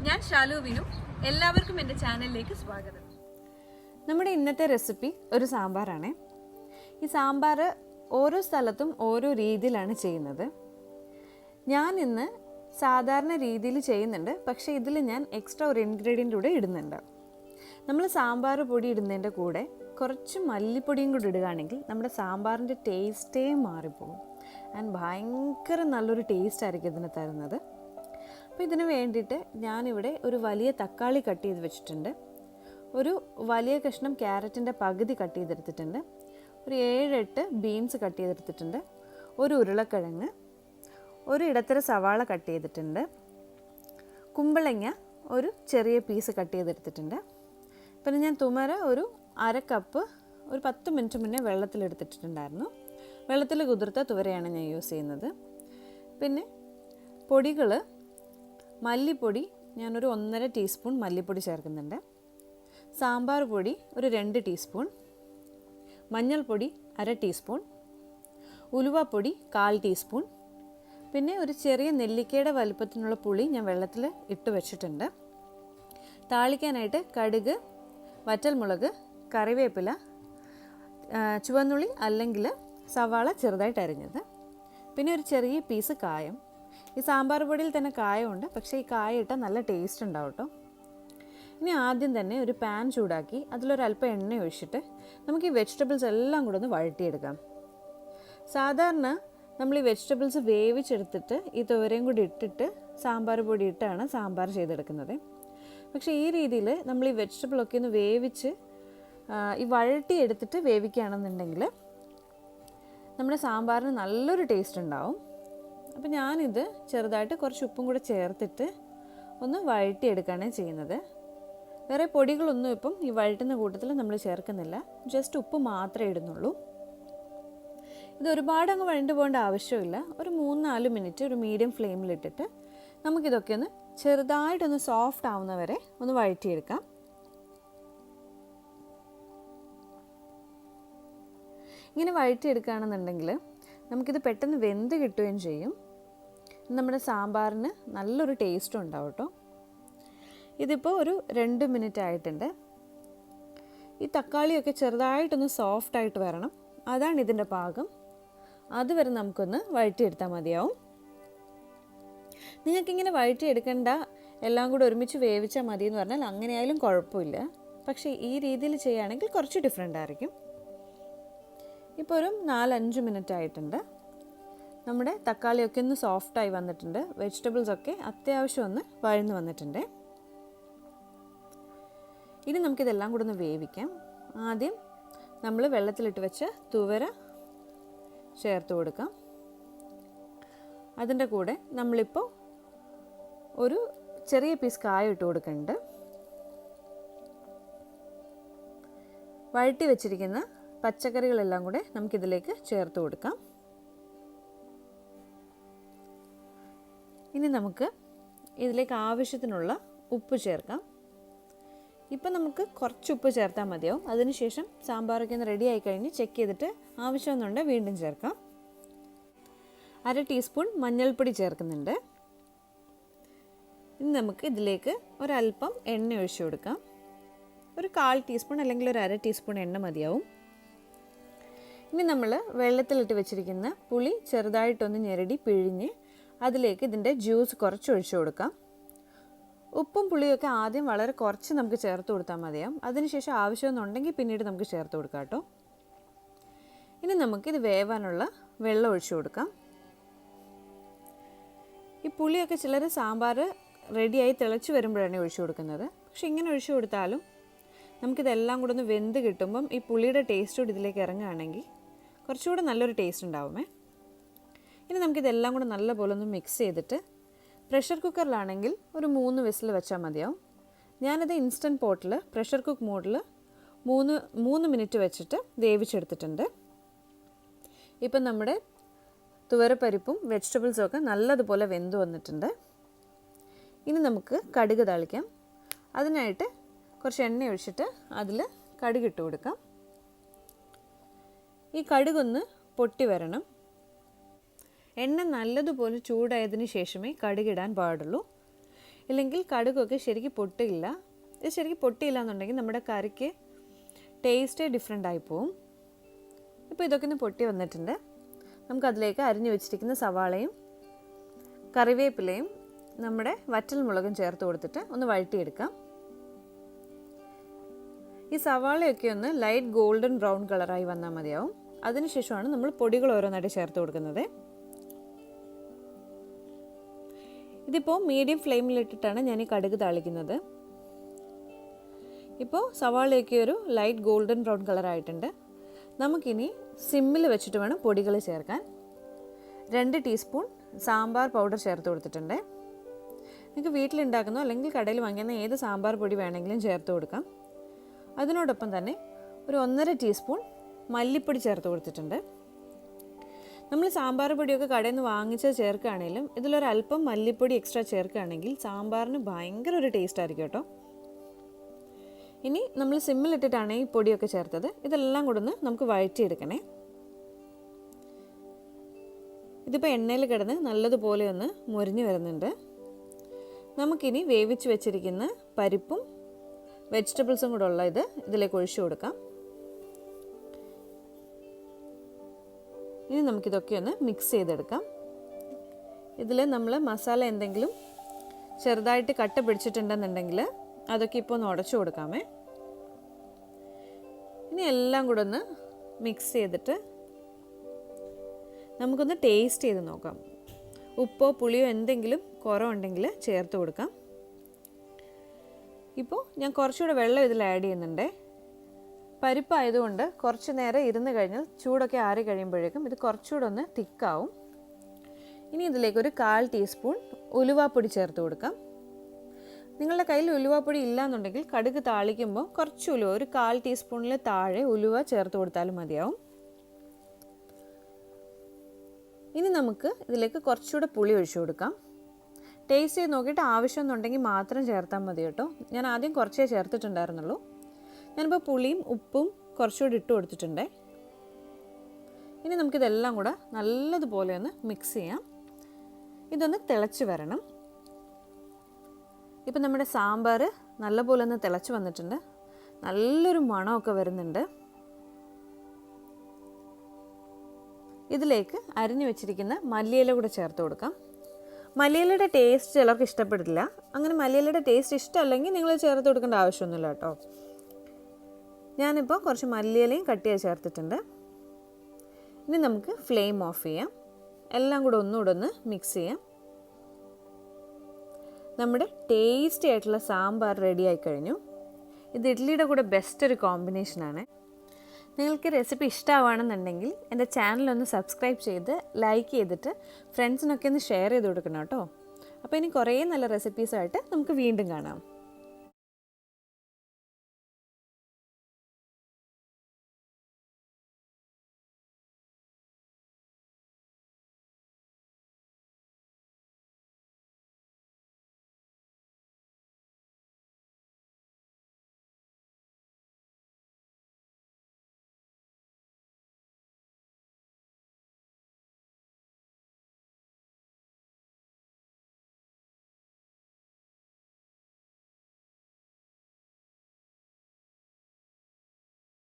ഞാൻ ഷാലു വിനു. എല്ലാവർക്കും എൻ്റെ ചാനലിലേക്ക് സ്വാഗതം. നമ്മുടെ ഇന്നത്തെ റെസിപ്പി ഒരു സാമ്പാറാണ്. ഈ സാമ്പാർ ഓരോ സ്ഥലത്തും ഓരോ രീതിയിലാണ് ചെയ്യുന്നത്. ഞാൻ ഇന്ന് സാധാരണ രീതിയിൽ ചെയ്യുന്നുണ്ട്, പക്ഷേ ഇതിൽ ഞാൻ എക്സ്ട്രാ ഒരു ഇൻഗ്രീഡിയൻ്റ് കൂടെ ഇടുന്നുണ്ട്. നമ്മൾ സാമ്പാർ പൊടി ഇടുന്നതിൻ്റെ കൂടെ കുറച്ച് മല്ലിപ്പൊടിയും കൂടി ഇടുകയാണെങ്കിൽ നമ്മുടെ സാമ്പാറിൻ്റെ ടേസ്റ്റേ മാറിപ്പോകും. ആൻഡ് ഭയങ്കര നല്ലൊരു ടേസ്റ്റ് ആയിരിക്കും ഇതിന് തരുന്നത്. അപ്പോൾ ഇതിന് വേണ്ടിയിട്ട് ഞാനിവിടെ ഒരു വലിയ തക്കാളി കട്ട് ചെയ്ത് വെച്ചിട്ടുണ്ട്, ഒരു വലിയ കഷ്ണം ക്യാരറ്റിൻ്റെ പകുതി കട്ട് ചെയ്തെടുത്തിട്ടുണ്ട്, ഒരു 7-8 ബീൻസ് കട്ട് ചെയ്തെടുത്തിട്ടുണ്ട്, ഒരു ഉരുളക്കിഴങ്ങ്, ഒരു ഇടത്തര സവാള കട്ട് ചെയ്തിട്ടുണ്ട്, കുമ്പളങ്ങ ഒരു ചെറിയ പീസ് കട്ട് ചെയ്തെടുത്തിട്ടുണ്ട്. പിന്നെ ഞാൻ തുമര ഒരു 1/2 കപ്പ് ഒരു 10 മിനിറ്റ് മുന്നേ വെള്ളത്തിലെടുത്തിട്ടുണ്ടായിരുന്നു. വെള്ളത്തിൽ കുതിർത്ത തുവരയാണ് ഞാൻ യൂസ് ചെയ്യുന്നത്. പിന്നെ പൊടികൾ, മല്ലിപ്പൊടി ഞാനൊരു 1.5 ടീസ്പൂൺ മല്ലിപ്പൊടി ചേർക്കുന്നുണ്ട്, സാമ്പാർ പൊടി ഒരു 2 ടീസ്പൂൺ, മഞ്ഞൾപ്പൊടി 1/2 ടീസ്പൂൺ, ഉലുവാപ്പൊടി 1/4 ടീസ്പൂൺ, പിന്നെ ഒരു ചെറിയ നെല്ലിക്കയുടെ വലുപ്പത്തിനുള്ള പുളി ഞാൻ വെള്ളത്തിൽ ഇട്ട് വെച്ചിട്ടുണ്ട്. താളിക്കാനായിട്ട് കടുക്, വറ്റൽമുളക്, കറിവേപ്പില, ചുവന്നുള്ളി അല്ലെങ്കിൽ സവാള ചെറുതായിട്ട് അരിഞ്ഞത്, പിന്നെ ഒരു ചെറിയ പീസ് കായം. ഈ സാമ്പാർ പൊടിയിൽ തന്നെ കായമുണ്ട്, പക്ഷേ ഈ കായ ഇട്ടാൽ നല്ല ടേസ്റ്റ് ഉണ്ടാവും കേട്ടോ. ഇനി ആദ്യം തന്നെ ഒരു പാൻ ചൂടാക്കി അതിലൊരല്പം എണ്ണ ഒഴിച്ചിട്ട് നമുക്ക് ഈ വെജിറ്റബിൾസ് എല്ലാം കൂടെ ഒന്ന് വഴറ്റിയെടുക്കാം. സാധാരണ നമ്മൾ ഈ വെജിറ്റബിൾസ് വേവിച്ചെടുത്തിട്ട് ഈ തുവരയും കൂടി ഇട്ടിട്ട് സാമ്പാർ പൊടി ഇട്ടാണ് സാമ്പാർ ചെയ്തെടുക്കുന്നത്. പക്ഷേ ഈ രീതിയിൽ നമ്മൾ ഈ വെജിറ്റബിളൊക്കെ ഒന്ന് വേവിച്ച് ഈ വഴറ്റി എടുത്തിട്ട് വേവിക്കുകയാണെന്നുണ്ടെങ്കിൽ നമ്മുടെ സാമ്പാറിന് നല്ലൊരു ടേസ്റ്റ് ഉണ്ടാവും. അപ്പോൾ ഞാനിത് ചെറുതായിട്ട് കുറച്ച് ഉപ്പും കൂടെ ചേർത്തിട്ട് ഒന്ന് വഴറ്റിയെടുക്കുകയാണ് ചെയ്യുന്നത്. വേറെ പൊടികളൊന്നും ഇപ്പം ഈ വഴറ്റുന്ന കൂട്ടത്തിൽ നമ്മൾ ചേർക്കുന്നില്ല, ജസ്റ്റ് ഉപ്പ് മാത്രമേ ഇടുന്നുള്ളൂ. ഇത് ഒരുപാട് അങ്ങ് വഴണ്ടു പോകേണ്ട ആവശ്യമില്ല. ഒരു 3-4 മിനിറ്റ് ഒരു മീഡിയം ഫ്ലെയിമിലിട്ടിട്ട് നമുക്കിതൊക്കെ ഒന്ന് ചെറുതായിട്ടൊന്ന് സോഫ്റ്റ് ആവുന്നവരെ ഒന്ന് വഴറ്റിയെടുക്കാം. ഇങ്ങനെ വഴറ്റിയെടുക്കുകയാണെന്നുണ്ടെങ്കിൽ നമുക്കിത് പെട്ടെന്ന് വെന്ത് കിട്ടുകയും ചെയ്യും. നമ്മുടെ സാമ്പാറിന് നല്ലൊരു ടേസ്റ്റും ഉണ്ടാവും കേട്ടോ. ഇതിപ്പോൾ ഒരു 2 മിനിറ്റ് ആയിട്ടുണ്ട്. ഈ തക്കാളിയൊക്കെ ചെറുതായിട്ടൊന്ന് സോഫ്റ്റായിട്ട് വരണം, അതാണ് ഇതിൻ്റെ പാകം. അതുവരെ നമുക്കൊന്ന് വഴറ്റിയെടുത്താൽ മതിയാവും. നിങ്ങൾക്കിങ്ങനെ വഴറ്റിയെടുക്കേണ്ട, എല്ലാം കൂടെ ഒരുമിച്ച് വേവിച്ചാൽ മതി എന്ന് പറഞ്ഞാൽ അങ്ങനെയായാലും കുഴപ്പമില്ല. പക്ഷേ ഈ രീതിയിൽ ചെയ്യുകയാണെങ്കിൽ കുറച്ച് ഡിഫറെൻ്റ് ആയിരിക്കും. ഇപ്പോൾ ഒരു 4-5 മിനിറ്റ് ആയിട്ടുണ്ട്. നമ്മുടെ തക്കാളിയൊക്കെ ഒന്ന് സോഫ്റ്റായി വന്നിട്ടുണ്ട്, വെജിറ്റബിൾസൊക്കെ അത്യാവശ്യം ഒന്ന് വഴന്ന് വന്നിട്ടുണ്ട്. ഇനി നമുക്കിതെല്ലാം കൂടെ ഒന്ന് വേവിക്കാം. ആദ്യം നമ്മൾ വെള്ളത്തിലിട്ട് വെച്ച തുവര ചേർത്ത് കൊടുക്കാം. അതിൻ്റെ കൂടെ നമ്മളിപ്പോൾ ഒരു ചെറിയ പീസ് കായ ഇട്ട് കൊടുക്കുന്നുണ്ട്. വഴറ്റി വെച്ചിരിക്കുന്ന പച്ചക്കറികളെല്ലാം കൂടെ നമുക്കിതിലേക്ക് ചേർത്ത് കൊടുക്കാം. ഇനി നമുക്ക് ഇതിലേക്ക് ആവശ്യത്തിനുള്ള ഉപ്പ് ചേർക്കാം. ഇപ്പം നമുക്ക് കുറച്ച് ഉപ്പ് ചേർത്താൽ മതിയാവും. അതിനുശേഷം സാമ്പാറൊക്കെ ഒന്ന് റെഡി ആയി കഴിഞ്ഞ് ചെക്ക് ചെയ്തിട്ട് ആവശ്യമെന്നുണ്ടെങ്കിൽ വീണ്ടും ചേർക്കാം. 1/2 ടീസ്പൂൺ മഞ്ഞൾപ്പൊടി ചേർക്കുന്നുണ്ട്. ഇനി നമുക്ക് ഇതിലേക്ക് ഒരല്പം എണ്ണ ഒഴിച്ചു കൊടുക്കാം. ഒരു 1/4 ടീസ്പൂൺ അല്ലെങ്കിൽ ഒരു 1/2 ടീസ്പൂൺ എണ്ണ മതിയാവും. ഇനി നമ്മൾ വെള്ളത്തിലിട്ട് വെച്ചിരിക്കുന്ന പുളി ചെറുതായിട്ടൊന്ന് ഞെരടി പിഴിഞ്ഞ് അതിലേക്ക് ഇതിൻ്റെ ജ്യൂസ് കുറച്ച് ഒഴിച്ചു കൊടുക്കാം. ഉപ്പും പുളിയൊക്കെ ആദ്യം വളരെ കുറച്ച് നമുക്ക് ചേർത്ത് കൊടുത്താൽ മതിയാവും. അതിനുശേഷം ആവശ്യമെന്നുണ്ടെങ്കിൽ പിന്നീട് നമുക്ക് ചേർത്ത് കൊടുക്കാം കേട്ടോ. ഇനി നമുക്കിത് വേവാനുള്ള വെള്ളം ഒഴിച്ചു കൊടുക്കാം. ഈ പുളിയൊക്കെ ചിലർ സാമ്പാർ റെഡിയായി തിളച്ച് വരുമ്പോഴാണ് ഒഴിച്ചു കൊടുക്കുന്നത്. പക്ഷെ ഇങ്ങനെ ഒഴിച്ചു കൊടുത്താലും നമുക്കിതെല്ലാം കൂടെ ഒന്ന് വെന്ത് കിട്ടുമ്പം ഈ പുളിയുടെ ടേസ്റ്റ് കൂടി ഇതിലേക്ക് ഇറങ്ങുകയാണെങ്കിൽ കുറച്ചുകൂടെ നല്ലൊരു ടേസ്റ്റ് ഉണ്ടാവുമേ. ഇനി നമുക്കിതെല്ലാം കൂടെ നല്ലപോലെ ഒന്ന് മിക്സ് ചെയ്തിട്ട് പ്രഷർ കുക്കറിലാണെങ്കിൽ ഒരു 3 വിസിൽ വെച്ചാൽ മതിയാവും. ഞാനത് ഇൻസ്റ്റൻറ്റ് പോട്ടിൽ പ്രഷർ കുക്ക് മോഡിൽ 3 മിനിറ്റ് വെച്ചിട്ട് വേവിച്ചെടുത്തിട്ടുണ്ട്. ഇപ്പം നമ്മുടെ തുവരപ്പരിപ്പും വെജിറ്റബിൾസും ഒക്കെ നല്ലതുപോലെ വെന്ത് വന്നിട്ടുണ്ട്. ഇനി നമുക്ക് കടുക് താളിക്കാം. അതിനായിട്ട് കുറച്ച് എണ്ണ ഒഴിച്ചിട്ട് അതിൽ കടുക് ഇട്ട് കൊടുക്കാം. ഈ കടുകൊന്ന് പൊട്ടി വരണം. എണ്ണ നല്ലതുപോലെ ചൂടായതിനു ശേഷമേ കടുകിടാൻ പാടുള്ളൂ. ഇല്ലെങ്കിൽ കടുകൊക്കെ ശരിക്കും പൊട്ടില്ല. ഇത് ശരിക്കും പൊട്ടിയില്ല എന്നുണ്ടെങ്കിൽ നമ്മുടെ കറിക്ക് ടേസ്റ്റേ ഡിഫറെൻ്റ് ആയി പോവും. ഇപ്പോൾ ഇതൊക്കെ ഒന്ന് പൊട്ടി വന്നിട്ടുണ്ട്. നമുക്കതിലേക്ക് അരിഞ്ഞു വെച്ചിരിക്കുന്ന സവാളയും കറിവേപ്പിലയും നമ്മുടെ വറ്റൽ മുളകും ചേർത്ത് കൊടുത്തിട്ട് ഒന്ന് വഴറ്റിയെടുക്കാം. ഈ സവാളയൊക്കെ ഒന്ന് ലൈറ്റ് ഗോൾഡൻ ബ്രൗൺ കളറായി വന്നാൽ മതിയാവും. അതിനുശേഷമാണ് നമ്മൾ പൊടികൾ ഓരോന്നായിട്ട് ചേർത്ത് കൊടുക്കുന്നത്. ഇതിപ്പോൾ മീഡിയം ഫ്ലെയിമിലിട്ടിട്ടാണ് ഞാൻ ഈ കടുക് താളിക്കുന്നത്. ഇപ്പോൾ സവാളയൊക്കെ ഒരു ലൈറ്റ് ഗോൾഡൻ ബ്രൗൺ കളറായിട്ടുണ്ട്. നമുക്കിനി സിമ്മിൽ വെച്ചിട്ട് വേണം പൊടികൾ ചേർക്കാൻ. 2 ടീസ്പൂൺ സാമ്പാർ പൗഡർ ചേർത്ത് കൊടുത്തിട്ടുണ്ട്. നിങ്ങൾക്ക് വീട്ടിലുണ്ടാക്കുന്നോ അല്ലെങ്കിൽ കടയിൽ വാങ്ങിക്കുന്ന ഏത് സാമ്പാർ പൊടി വേണമെങ്കിലും ചേർത്ത് കൊടുക്കാം. അതിനോടൊപ്പം തന്നെ ഒരു 1.5 ടീസ്പൂൺ മല്ലിപ്പൊടി ചേർത്ത് കൊടുത്തിട്ടുണ്ട്. നമ്മൾ സാമ്പാർ പൊടിയൊക്കെ കടയിൽ നിന്ന് വാങ്ങിച്ച് ചേർക്കുകയാണെങ്കിലും ഇതിലൊരല്പം മല്ലിപ്പൊടി എക്സ്ട്രാ ചേർക്കുകയാണെങ്കിൽ സാമ്പാറിന് ഭയങ്കര ഒരു ടേസ്റ്റ് ആയിരിക്കും കേട്ടോ. ഇനി നമ്മൾ സിമ്മിലിട്ടിട്ടാണ് ഈ പൊടിയൊക്കെ ചേർത്തത്. ഇതെല്ലാം കൂടെ ഒന്ന് നമുക്ക് വഴറ്റിയെടുക്കണേ. ഇതിപ്പോൾ എണ്ണയിൽ കിടന്ന് നല്ലതുപോലെ ഒന്ന് മുരിഞ്ഞു വരുന്നുണ്ട്. നമുക്കിനി വേവിച്ച് വെച്ചിരിക്കുന്ന പരിപ്പും വെജിറ്റബിൾസും കൂടെ ഉള്ള ഇതിലേക്ക് ഒഴിച്ചു കൊടുക്കാം. ഇനി നമുക്കിതൊക്കെ ഒന്ന് മിക്സ് ചെയ്തെടുക്കാം. ഇതിൽ നമ്മൾ മസാല എന്തെങ്കിലും ചെറുതായിട്ട് കട്ട പിടിച്ചിട്ടുണ്ടെന്നുണ്ടെങ്കിൽ അതൊക്കെ ഇപ്പോൾ ഒന്ന് ഉടച്ചു കൊടുക്കാമേ. ഇനി എല്ലാം കൂടെ ഒന്ന് മിക്സ് ചെയ്തിട്ട് നമുക്കൊന്ന് ടേസ്റ്റ് ചെയ്ത് നോക്കാം. ഉപ്പോ പുളിയോ എന്തെങ്കിലും കുറവുണ്ടെങ്കിൽ ചേർത്ത് കൊടുക്കാം. ഇപ്പോൾ ഞാൻ കുറച്ചുകൂടെ വെള്ളം ഇതിൽ ആഡ് ചെയ്യുന്നുണ്ട്. പരിപ്പായതുകൊണ്ട് കുറച്ച് നേരം ഇരുന്ന് കഴിഞ്ഞാൽ ചൂടൊക്കെ ആറി കഴിയുമ്പോഴേക്കും ഇത് കുറച്ചുകൂടെ ഒന്ന് തിക്കാവും. ഇനി ഇതിലേക്ക് ഒരു 1/4 ടീസ്പൂൺ ഉലുവാപ്പൊടി ചേർത്ത് കൊടുക്കാം. നിങ്ങളുടെ കയ്യിൽ ഉലുവാപ്പൊടി ഇല്ലയെന്നുണ്ടെങ്കിൽ കടുക് താളിക്കുമ്പോൾ കുറച്ച് ഉലുവ, ഒരു 1/4 ടീസ്പൂണിൽ താഴെ ഉലുവ ചേർത്ത് കൊടുത്താലും മതിയാവും. ഇനി നമുക്ക് ഇതിലേക്ക് കുറച്ചുകൂടെ പുളി ഒഴിച്ചു കൊടുക്കാം. ടേസ്റ്റ് ചെയ്ത് നോക്കിയിട്ട് ആവശ്യമെന്നുണ്ടെങ്കിൽ മാത്രം ചേർത്താൽ മതി കേട്ടോ. ഞാൻ ആദ്യം കുറച്ചേ ചേർത്തിട്ടുണ്ടായിരുന്നുള്ളൂ. ഞാനിപ്പോൾ പുളിയും ഉപ്പും കുറച്ചുകൂടി ഇട്ട് കൊടുത്തിട്ടുണ്ട്. ഇനി നമുക്കിതെല്ലാം കൂടെ നല്ലതുപോലെ ഒന്ന് മിക്സ് ചെയ്യാം. ഇതൊന്ന് തിളച്ച് വരണം. ഇപ്പം നമ്മുടെ സാമ്പാർ നല്ലപോലെ ഒന്ന് തിളച്ച് വന്നിട്ടുണ്ട്. നല്ലൊരു മണമൊക്കെ വരുന്നുണ്ട്. ഇതിലേക്ക് അരിഞ്ഞു വെച്ചിരിക്കുന്ന മല്ലിയില കൂടെ ചേർത്ത് കൊടുക്കാം. മല്ലിയിലയുടെ ടേസ്റ്റ് ചിലർക്ക് ഇഷ്ടപ്പെടില്ല. അങ്ങനെ മല്ലിയിലയുടെ ടേസ്റ്റ് ഇഷ്ടമല്ലെങ്കിൽ നിങ്ങൾ ചേർത്ത് കൊടുക്കേണ്ട ആവശ്യമൊന്നുമില്ല കേട്ടോ. ഞാനിപ്പോൾ കുറച്ച് മല്ലിയിലയും കട്ട് ചെയ്ത് ചേർത്തിട്ടുണ്ട്. ഇനി നമുക്ക് ഫ്ലെയിം ഓഫ് ചെയ്യാം. എല്ലാം കൂടെ ഒന്നുകൂടെ ഒന്ന് മിക്സ് ചെയ്യാം. നമ്മുടെ ടേസ്റ്റി ആയിട്ടുള്ള സാമ്പാർ റെഡി ആയി കഴിഞ്ഞു. ഇത് ഇഡ്ഡലിയുടെ കൂടെ ബെസ്റ്റ് ഒരു കോമ്പിനേഷനാണ്. നിങ്ങൾക്ക് റെസിപ്പി ഇഷ്ടമാണെന്നുണ്ടെങ്കിൽ എൻ്റെ ചാനലൊന്ന് സബ്സ്ക്രൈബ് ചെയ്ത് ലൈക്ക് ചെയ്തിട്ട് ഫ്രണ്ട്സിനൊക്കെ ഒന്ന് ഷെയർ ചെയ്ത് കൊടുക്കണം കേട്ടോ. അപ്പോൾ ഇനി കുറേ നല്ല റെസിപ്പീസായിട്ട് നമുക്ക് വീണ്ടും കാണാം.